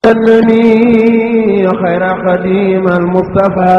أنني خير خديم المصطفى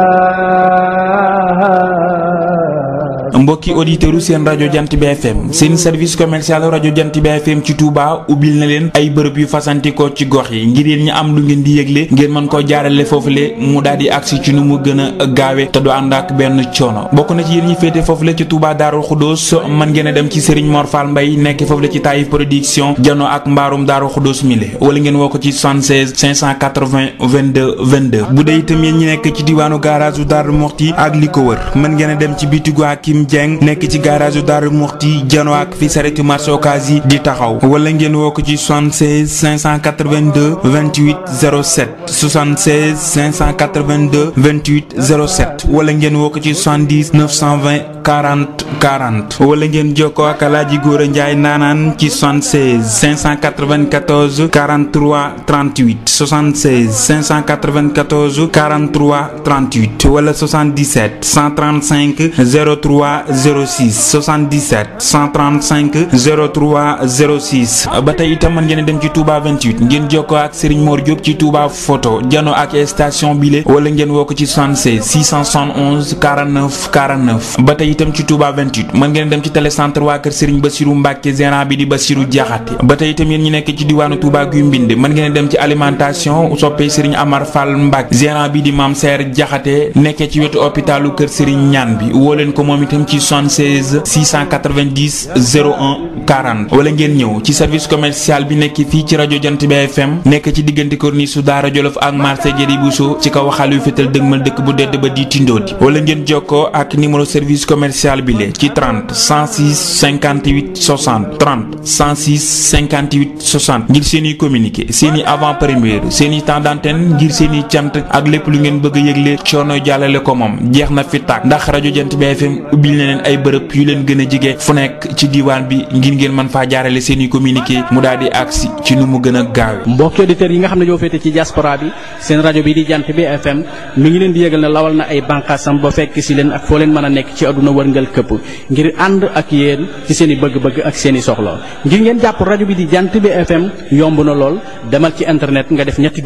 mbokki auditeurs seen rajo Jant bi FM seen service commercial rajo Jant bi FM ci Touba ubbil na leen ay bërëb yu fasantikoo ci gox yi ngir yéen ñi am lu ngeen di yëgle ngeen mën koo jaarale foofule mu daal di agsi ci nu mu gën a gaawe te du ànd ak benn coono bokk na ci yéen ñi féete foofule ci Touba Darou Khoudoss mën ngeen a dem ci Serigne Mor Fall Mbaye nekk foofule ci Taïf Production jano ak mbaarum Darou Khoudoss mile wala ngeen woo ko ci 76 580 22 22 bu dee itam yéen ñi nekk ci diwaanu garage Darou Moxti ak li ko wër mën ngeen a dem ci bitigu Hakim Dieng nekk ci garage Darou Moxti jano ak fi saretu marché Ocass yi di taxaw wala ngeen woo ko ci 76 582 28 07 76 582 28 07 wala ngeen woo ko ci 70 920 40 40 wala ngeen jokkoo ak Alaaji Góora Njaay naanaan ci 76 594 43 38 76 594 43 38 wala 77 135 03 06 77 135 03 06 ba tey itam mën ngeen dem ci Touba 28 ngeen jokkoo ak Serigne Mor Diop ci Touba photo jano ak station bile wala ngeen woo ko ci 76 671 49 49 ba tey itam ci Touba 28 mën ngeen dem ci télécentre waa kër Serigne Bassirou Mbacke gérant bi di Bassirou Diakhaté ba tey itam yéen ñi nekk ci diwaanu Touba Guy Mbind mën ngeen dem ci alimentation soppee Serigne Amar Fall Mbacke gérant bi di Mame Serre Diakhaté nekkee ci wetu hôpitalu kër Serigne Ñaan bi woo leen ko moom itam ci 76 690 01 40 wala ngeen ñëw ci service commercial bi nekk fii ci rajo Jant bi FM nekk ci diggante corniche su Daara Jolof ak marché Guéri Bousso ci kaw xaal yu fétal dëgmal dëkk bu dedd ba di Tindoodi wala ngeen jokkoo ak numéro service commercial bi le ci 30 106 58 60 30 106 58 60 ngir seeni communiqué seeni avant première seeni temps d'antenne ngir seeni cant ak lépp lu ngeen bëgg a yëgle coono jàllale ko moom jeex na fi tàkk ndax rajo Jant bi FM ubbil na leen ay bërëb yu leen gën a jige fu nekk ci diwaan bi ngir ngeen mën faa jaarale seeni communiqué mu daal di agsi ci nu mu gën a gaawe. mbokki auditeurs yi nga xam ne ñoo féete ci diaspora bi seen rajo bi di Jant bi FM mi ngi leen di yëgal ne lawal na ay bànqaasam ba fekk si leen ak foo leen mën a nekk ci àdduna wërngal këpp ngir ànd ak yéen ci seen i bëgg-bëgg ak seen i soxla ngir ngeen jàpp rajo bi di Jant bi FM yomb na lool demal ci internet nga def ñetti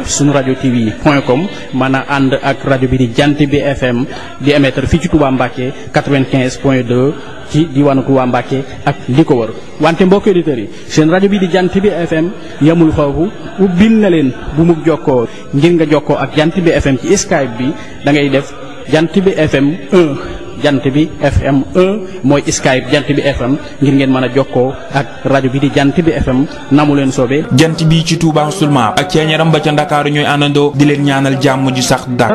sunu rajo tv.com mën a ànd ak rajo bi di Jant bi FM di émettre fii ci Touba Mbacké 95.2 ci diwaanu Touba Mbacké ak li ko wër wante mbokki auditeurs yi seen rajo bi di Jant bi FM yamul foofu ubbil na leen bu mu jokkoo ngir nga jokkoo ak Jant bi FM ci Skype bi da ngay def Jant bi FM 1 Jant bi FM 1 mooy Skype Jant bi FM ngir ngeen mën a jokkoo ak rajo bi di Jant bi FM namu leen soobee. jant bi ci Touba Sulma ak ceeñaram ba ca Ndakaaru ñooy àndandoo di leen ñaanal jàmm ju sax dàkk.